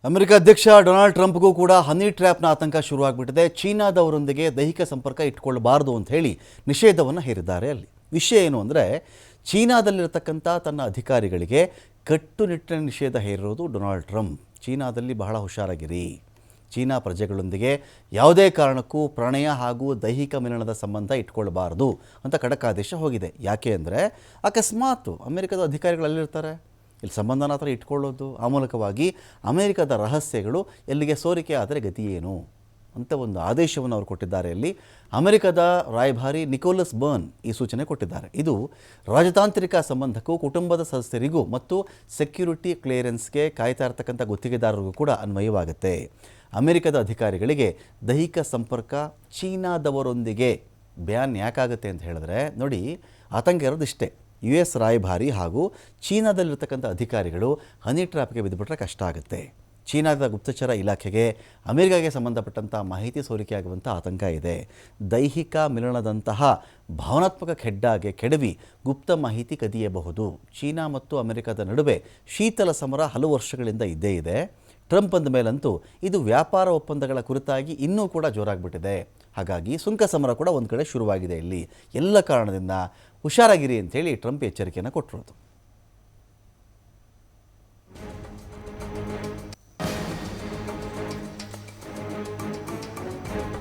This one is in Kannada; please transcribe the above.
ಅಮೆರಿಕ ಅಧ್ಯಕ್ಷ ಡೊನಾಲ್ಡ್ ಟ್ರಂಪ್ಗೂ ಕೂಡ ಹನಿ ಟ್ರ್ಯಾಪ್ನ ಆತಂಕ ಶುರುವಾಗ್ಬಿಟ್ಟಿದೆ. ಚೀನಾದವರೊಂದಿಗೆ ದೈಹಿಕ ಸಂಪರ್ಕ ಇಟ್ಕೊಳ್ಳಬಾರದು ಅಂತ ಹೇಳಿ ನಿಷೇಧವನ್ನು ಹೇರಿದ್ದಾರೆ. ಅಲ್ಲಿ ವಿಷಯ ಏನು ಅಂದರೆ, ಚೀನಾದಲ್ಲಿರತಕ್ಕಂಥ ತನ್ನ ಅಧಿಕಾರಿಗಳಿಗೆ ಕಟ್ಟುನಿಟ್ಟಿನ ನಿಷೇಧ ಹೇರಿರೋದು ಡೊನಾಲ್ಡ್ ಟ್ರಂಪ್. ಚೀನಾದಲ್ಲಿ ಬಹಳ ಹುಷಾರಾಗಿರಿ, ಚೀನಾ ಪ್ರಜೆಗಳೊಂದಿಗೆ ಯಾವುದೇ ಕಾರಣಕ್ಕೂ ಪ್ರಣಯ ಹಾಗೂ ದೈಹಿಕ ಮಿಲನದ ಸಂಬಂಧ ಇಟ್ಕೊಳ್ಬಾರ್ದು ಅಂತ ಖಡಕ್ ಆದೇಶ ಹೋಗಿದೆ. ಯಾಕೆ ಅಂದರೆ, ಅಕಸ್ಮಾತ್ ಅಮೆರಿಕದ ಅಧಿಕಾರಿಗಳು ಅಲ್ಲಿರ್ತಾರೆ, ಇಲ್ಲಿ ಸಂಬಂಧನ ಹತ್ರ ಇಟ್ಕೊಳ್ಳೋದು, ಆ ಮೂಲಕವಾಗಿ ಅಮೆರಿಕದ ರಹಸ್ಯಗಳು ಎಲ್ಲಿಗೆ ಸೋರಿಕೆ ಆದರೆ ಗತಿ ಏನು ಅಂತ ಒಂದು ಆದೇಶವನ್ನು ಅವರು ಕೊಟ್ಟಿದ್ದಾರೆ. ಇಲ್ಲಿ ಅಮೆರಿಕದ ರಾಯಭಾರಿ ನಿಕೋಲಸ್ ಬರ್ನ್ ಈ ಸೂಚನೆ ಕೊಟ್ಟಿದ್ದಾರೆ. ಇದು ರಾಜತಾಂತ್ರಿಕ ಸಂಬಂಧಕ್ಕೂ, ಕುಟುಂಬದ ಸದಸ್ಯರಿಗೂ ಮತ್ತು ಸೆಕ್ಯೂರಿಟಿ ಕ್ಲಿಯರೆನ್ಸ್ಗೆ ಕಾಯ್ತಾ ಇರತಕ್ಕಂಥ ಗುತ್ತಿಗೆದಾರರಿಗೂ ಕೂಡ ಅನ್ವಯವಾಗುತ್ತೆ. ಅಮೆರಿಕದ ಅಧಿಕಾರಿಗಳಿಗೆ ದೈಹಿಕ ಸಂಪರ್ಕ ಚೀನಾದವರೊಂದಿಗೆ ಬ್ಯಾನ್ ಯಾಕಾಗುತ್ತೆ ಅಂತ ಹೇಳಿದ್ರೆ, ನೋಡಿ, ಆತಂಕ ಇರೋದು ಇಷ್ಟೇ. US ರಾಯಭಾರಿ ಹಾಗೂ ಚೀನಾದಲ್ಲಿರ್ತಕ್ಕಂಥ ಅಧಿಕಾರಿಗಳು ಹನಿ ಟ್ರ್ಯಾಪ್ಗೆ ಬಿದ್ದುಬಿಟ್ರೆ ಕಷ್ಟ ಆಗುತ್ತೆ. ಚೀನಾದ ಗುಪ್ತಚರ ಇಲಾಖೆಗೆ ಅಮೆರಿಕಾಗೆ ಸಂಬಂಧಪಟ್ಟಂಥ ಮಾಹಿತಿ ಸೋರಿಕೆಯಾಗುವಂಥ ಆತಂಕ ಇದೆ. ದೈಹಿಕ ಮಿಲನದಂತಹ ಭಾವನಾತ್ಮಕ ಖೆಡ್ಡಾಗೆ ಕೆಡವಿ ಗುಪ್ತ ಮಾಹಿತಿ ಕದಿಯಬಹುದು. ಚೀನಾ ಮತ್ತು ಅಮೆರಿಕದ ನಡುವೆ ಶೀತಲ ಸಮರ ಹಲವು ವರ್ಷಗಳಿಂದ ಇದ್ದೇ ಇದೆ. ಟ್ರಂಪ್ ಅಂದ ಮೇಲಂತೂ ಇದು ವ್ಯಾಪಾರ ಒಪ್ಪಂದಗಳ ಕುರಿತಾಗಿ ಇನ್ನೂ ಕೂಡ ಜೋರಾಗಿಬಿಟ್ಟಿದೆ. ಹಾಗಾಗಿ ಸುಂಕ ಸಮರ ಕೂಡ ಒಂದು ಕಡೆ ಶುರುವಾಗಿದೆ. ಇಲ್ಲಿ ಎಲ್ಲ ಕಾರಣದಿಂದ ಹುಷಾರಾಗಿರಿ ಅಂಥೇಳಿ ಟ್ರಂಪ್ ಎಚ್ಚರಿಕೆಯನ್ನು ಕೊಟ್ಟಿರೋದು.